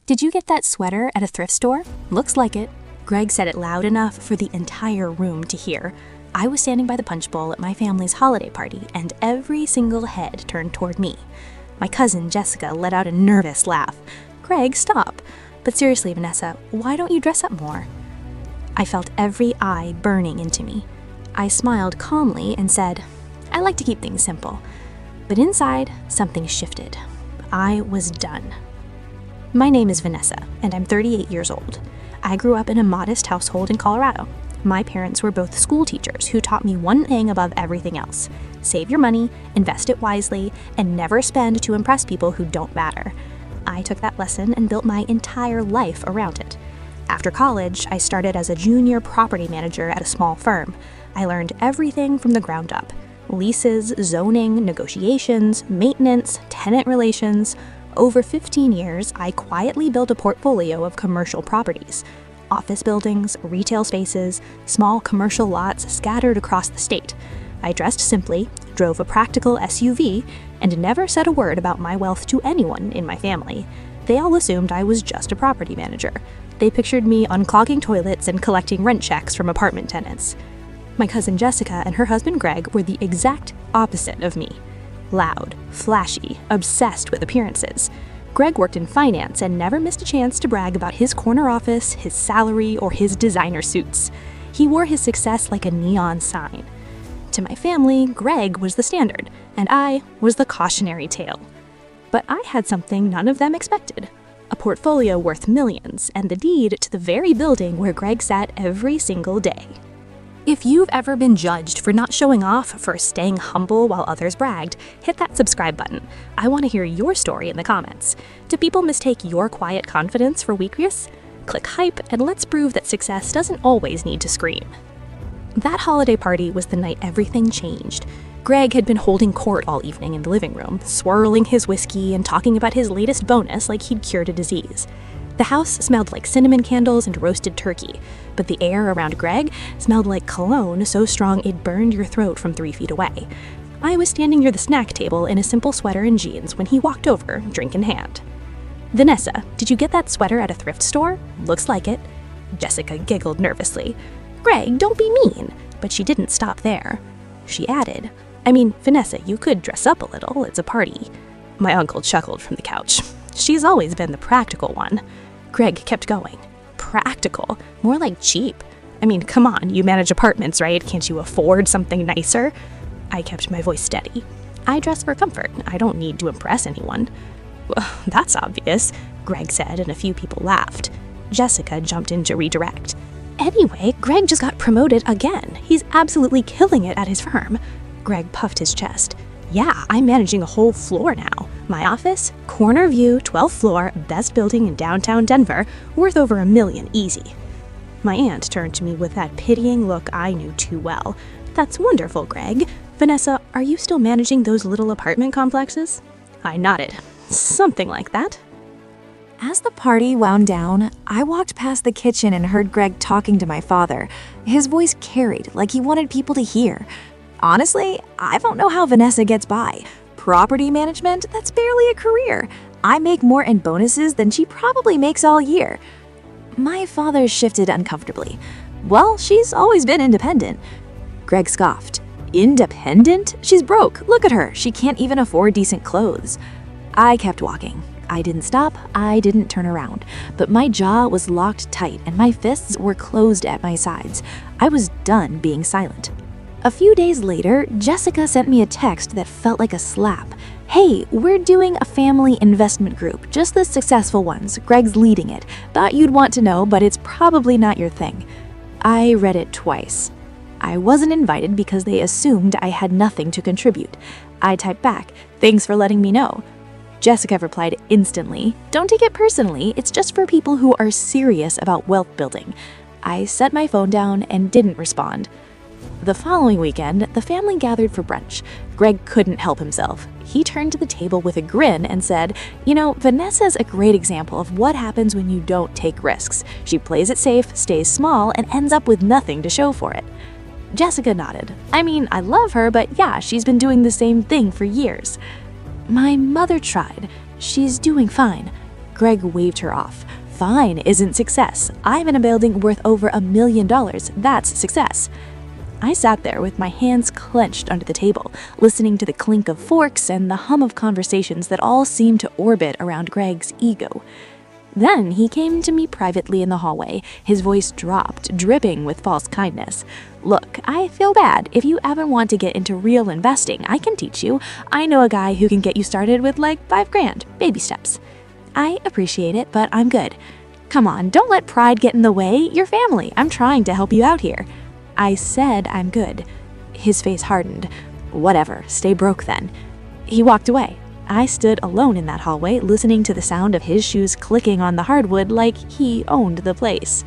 Did you get that sweater at a thrift store? Looks like it. Greg said it loud enough for the entire room to hear. I was standing by the punch bowl at my family's holiday party, and every single head turned toward me. My cousin Jessica let out a nervous laugh. Greg, stop. But seriously, Vanessa, why don't you dress up more? I felt every eye burning into me. I smiled calmly and said, I like to keep things simple. But inside, something shifted. I was done. My name is Vanessa, and I'm 38 years old. I grew up in a modest household in Colorado. My parents were both school teachers who taught me one thing above everything else: save your money, invest it wisely, and never spend to impress people who don't matter. I took that lesson and built my entire life around it. After college, I started as a junior property manager at a small firm. I learned everything from the ground up: leases, zoning, negotiations, maintenance, tenant relations. Over 15 years, I quietly built a portfolio of commercial properties: office buildings, retail spaces, small commercial lots scattered across the state. I dressed simply, drove a practical SUV, and never said a word about my wealth to anyone in my family. They all assumed I was just a property manager. They pictured me unclogging toilets and collecting rent checks from apartment tenants. My cousin Jessica and her husband Greg were the exact opposite of me. Loud, flashy, obsessed with appearances. Greg worked in finance and never missed a chance to brag about his corner office, his salary, or his designer suits. He wore his success like a neon sign. To my family, Greg was the standard, and I was the cautionary tale. But I had something none of them expected: a portfolio worth millions and the deed to the very building where Greg sat every single day. If you've ever been judged for not showing off, for staying humble while others bragged, hit that subscribe button. I want to hear your story in the comments. Do people mistake your quiet confidence for weakness? Click hype and let's prove that success doesn't always need to scream. That holiday party was the night everything changed. Greg had been holding court all evening in the living room, swirling his whiskey and talking about his latest bonus like he'd cured a disease. The house smelled like cinnamon candles and roasted turkey, but the air around Greg smelled like cologne so strong it burned your throat from 3 feet away. I was standing near the snack table in a simple sweater and jeans when he walked over, drink in hand. Vanessa, did you get that sweater at a thrift store? Looks like it. Jessica giggled nervously. Greg, don't be mean. But she didn't stop there. She added, I mean, Vanessa, you could dress up a little, it's a party. My uncle chuckled from the couch. She's always been the practical one. Greg kept going. Practical? More like cheap. I mean, come on, you manage apartments, right? Can't you afford something nicer? I kept my voice steady. I dress for comfort. I don't need to impress anyone. Well, that's obvious, Greg said, and a few people laughed. Jessica jumped in to redirect. Anyway, Greg just got promoted again. He's absolutely killing it at his firm. Greg puffed his chest. Yeah, I'm managing a whole floor now. My office, corner view, 12th floor, best building in downtown Denver, worth over $1 million easy. My aunt turned to me with that pitying look I knew too well. That's wonderful, Greg. Vanessa, are you still managing those little apartment complexes? I nodded. Something like that. As the party wound down, I walked past the kitchen and heard Greg talking to my father. His voice carried like he wanted people to hear. Honestly, I don't know how Vanessa gets by. Property management, that's barely a career. I make more in bonuses than she probably makes all year. My father shifted uncomfortably. Well, she's always been independent. Greg scoffed. Independent? She's broke. Look at her. She can't even afford decent clothes. I kept walking. I didn't stop, I didn't turn around, but my jaw was locked tight and my fists were closed at my sides. I was done being silent. A few days later, Jessica sent me a text that felt like a slap. Hey, we're doing a family investment group, just the successful ones. Greg's leading it. Thought you'd want to know, but it's probably not your thing. I read it twice. I wasn't invited because they assumed I had nothing to contribute. I typed back, thanks for letting me know. Jessica replied instantly, don't take it personally, it's just for people who are serious about wealth building. I set my phone down and didn't respond. The following weekend, the family gathered for brunch. Greg couldn't help himself. He turned to the table with a grin and said, you know, Vanessa's a great example of what happens when you don't take risks. She plays it safe, stays small, and ends up with nothing to show for it. Jessica nodded. I mean, I love her, but yeah, she's been doing the same thing for years. My mother tried. She's doing fine. Greg waved her off. Fine isn't success. I'm in a building worth over $1 million. That's success. I sat there with my hands clenched under the table, listening to the clink of forks and the hum of conversations that all seemed to orbit around Greg's ego. Then he came to me privately in the hallway, his voice dropped, dripping with false kindness. Look, I feel bad. If you ever want to get into real investing, I can teach you. I know a guy who can get you started with like $5,000, baby steps. I appreciate it, but I'm good. Come on, don't let pride get in the way. You're family. I'm trying to help you out here. I said I'm good. His face hardened. Whatever, stay broke then. He walked away. I stood alone in that hallway, listening to the sound of his shoes clicking on the hardwood like he owned the place.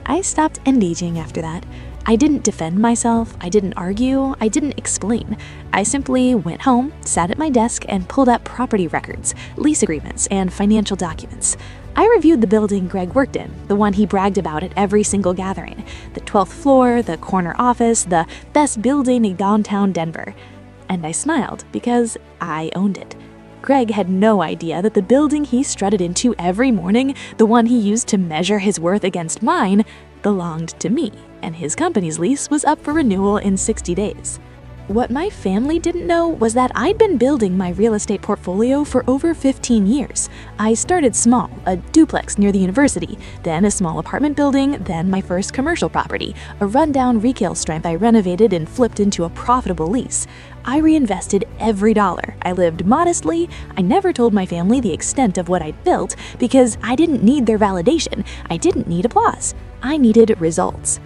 I stopped engaging after that. I didn't defend myself, I didn't argue, I didn't explain. I simply went home, sat at my desk, and pulled up property records, lease agreements, and financial documents. I reviewed the building Greg worked in, the one he bragged about at every single gathering, the 12th floor, the corner office, the best building in downtown Denver. And I smiled because I owned it. Greg had no idea that the building he strutted into every morning, the one he used to measure his worth against mine, belonged to me, and his company's lease was up for renewal in 60 days. What my family didn't know was that I'd been building my real estate portfolio for over 15 years. I started small, a duplex near the university, then a small apartment building, then my first commercial property, a rundown retail strip I renovated and flipped into a profitable lease. I reinvested every dollar. I lived modestly. I never told my family the extent of what I'd built because I didn't need their validation. I didn't need applause. I needed results.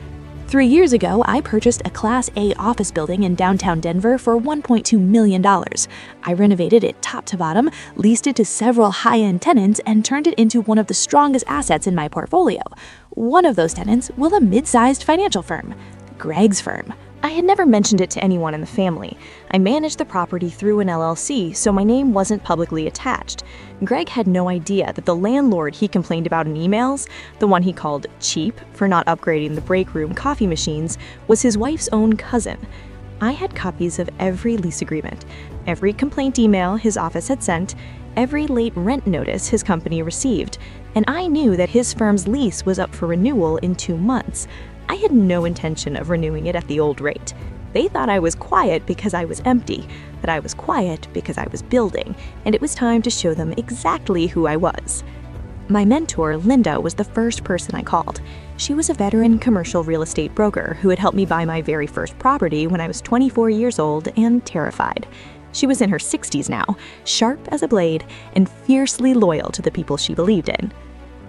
3 years ago, I purchased a Class A office building in downtown Denver for $1.2 million. I renovated it top to bottom, leased it to several high-end tenants, and turned it into one of the strongest assets in my portfolio. One of those tenants was a mid-sized financial firm, Greg's firm. I had never mentioned it to anyone in the family. I managed the property through an LLC, so my name wasn't publicly attached. Greg had no idea that the landlord he complained about in emails, the one he called cheap for not upgrading the break room coffee machines, was his wife's own cousin. I had copies of every lease agreement, every complaint email his office had sent, every late rent notice his company received, and I knew that his firm's lease was up for renewal in 2 months. I had no intention of renewing it at the old rate. They thought I was quiet because I was empty, but I was quiet because I was building, and it was time to show them exactly who I was. My mentor, Linda, was the first person I called. She was a veteran commercial real estate broker who had helped me buy my very first property when I was 24 years old and terrified. She was in her 60s now, sharp as a blade, and fiercely loyal to the people she believed in.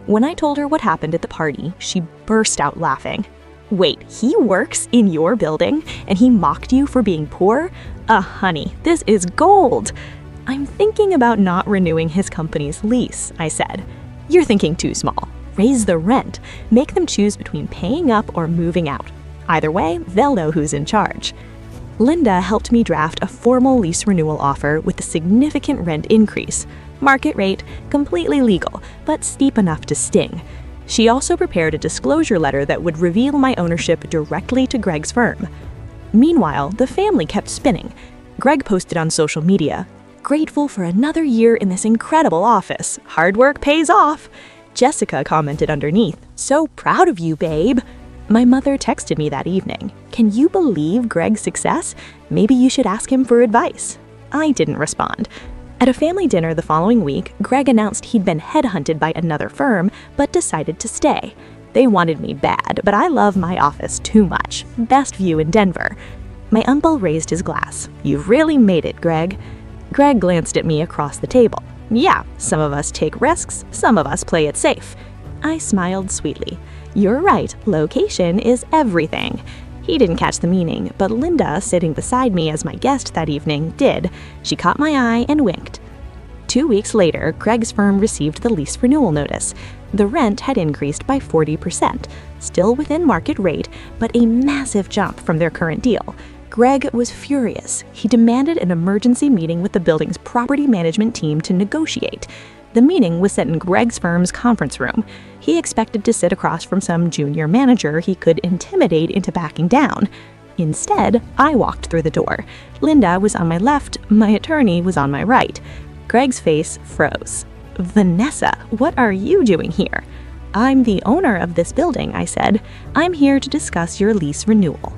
When I told her what happened at the party, she burst out laughing. Wait, he works in your building and he mocked you for being poor? Honey, this is gold. I'm thinking about not renewing his company's lease, I said. You're thinking too small. Raise the rent. Make them choose between paying up or moving out. Either way, they'll know who's in charge. Linda helped me draft a formal lease renewal offer with a significant rent increase. Market rate, completely legal, but steep enough to sting. She also prepared a disclosure letter that would reveal my ownership directly to Greg's firm. Meanwhile, the family kept spinning. Greg posted on social media, "Grateful for another year in this incredible office. Hard work pays off." Jessica commented underneath, "So proud of you, babe." My mother texted me that evening, "Can you believe Greg's success? Maybe you should ask him for advice." I didn't respond. At a family dinner the following week, Greg announced he'd been headhunted by another firm, but decided to stay. They wanted me bad, but I love my office too much. Best view in Denver. My uncle raised his glass. "You've really made it, Greg." Greg glanced at me across the table. "Yeah, some of us take risks, some of us play it safe." I smiled sweetly. "You're right, location is everything." He didn't catch the meaning, but Linda, sitting beside me as my guest that evening, did. She caught my eye and winked. 2 weeks later, Greg's firm received the lease renewal notice. The rent had increased by 40%, still within market rate, but a massive jump from their current deal. Greg was furious. He demanded an emergency meeting with the building's property management team to negotiate. The meeting was set in Greg's firm's conference room. He expected to sit across from some junior manager he could intimidate into backing down. Instead, I walked through the door. Linda was on my left, my attorney was on my right. Greg's face froze. Vanessa, what are you doing here? I'm the owner of this building, I said. I'm here to discuss your lease renewal.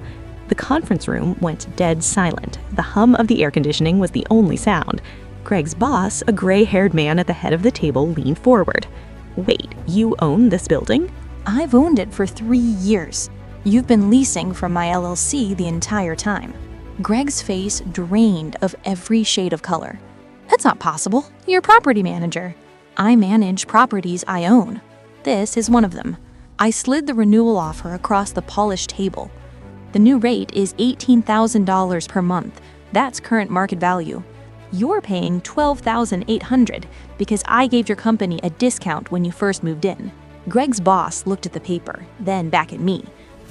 The conference room went dead silent. The hum of the air conditioning was the only sound. Greg's boss, a gray-haired man at the head of the table, leaned forward. Wait, you own this building? I've owned it for 3 years. You've been leasing from my LLC the entire time. Greg's face drained of every shade of color. That's not possible. You're a property manager. I manage properties I own. This is one of them. I slid the renewal offer across the polished table. The new rate is $18,000 per month. That's current market value. You're paying $12,800 because I gave your company a discount when you first moved in. Greg's boss looked at the paper, then back at me.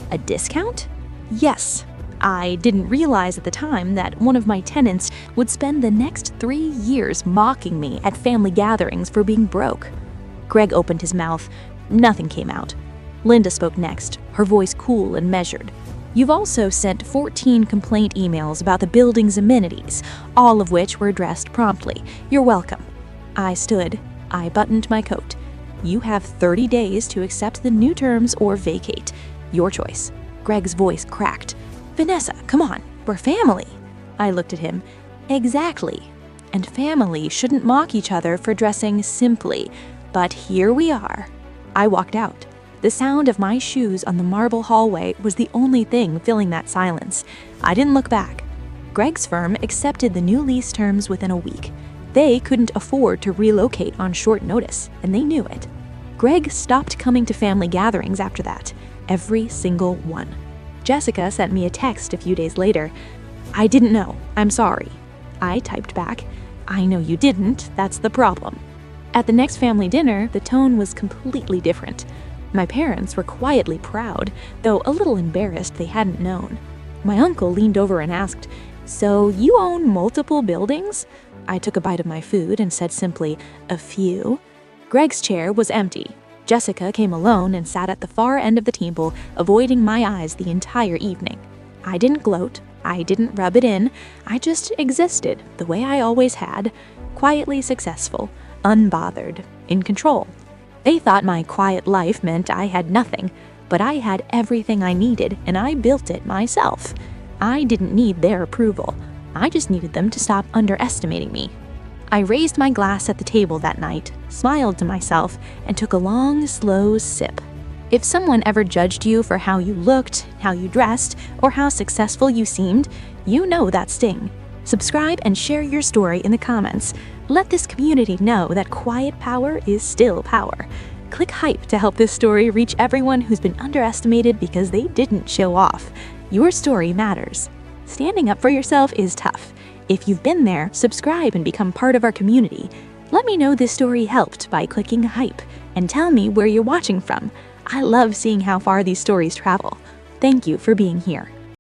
A discount? Yes. I didn't realize at the time that one of my tenants would spend the next 3 years mocking me at family gatherings for being broke. Greg opened his mouth. Nothing came out. Linda spoke next, her voice cool and measured. You've also sent 14 complaint emails about the building's amenities, all of which were addressed promptly. You're welcome. I stood. I buttoned my coat. You have 30 days to accept the new terms or vacate. Your choice. Greg's voice cracked. Vanessa, come on, we're family. I looked at him. Exactly. And family shouldn't mock each other for dressing simply. But here we are. I walked out. The sound of my shoes on the marble hallway was the only thing filling that silence. I didn't look back. Greg's firm accepted the new lease terms within a week. They couldn't afford to relocate on short notice, and they knew it. Greg stopped coming to family gatherings after that. Every single one. Jessica sent me a text a few days later. I didn't know. I'm sorry. I typed back. I know you didn't. That's the problem. At the next family dinner, the tone was completely different. My parents were quietly proud, though a little embarrassed they hadn't known. My uncle leaned over and asked, "So you own multiple buildings?" I took a bite of my food and said simply, "A few." Greg's chair was empty. Jessica came alone and sat at the far end of the table, avoiding my eyes the entire evening. I didn't gloat. I didn't rub it in. I just existed the way I always had, quietly successful, unbothered, in control. They thought my quiet life meant I had nothing, but I had everything I needed, and I built it myself. I didn't need their approval. I just needed them to stop underestimating me. I raised my glass at the table that night, smiled to myself, and took a long, slow sip. If someone ever judged you for how you looked, how you dressed, or how successful you seemed, you know that sting. Subscribe and share your story in the comments. Let this community know that quiet power is still power. Click hype to help this story reach everyone who's been underestimated because they didn't show off. Your story matters. Standing up for yourself is tough. If you've been there, subscribe and become part of our community. Let me know this story helped by clicking hype, and tell me where you're watching from. I love seeing how far these stories travel. Thank you for being here.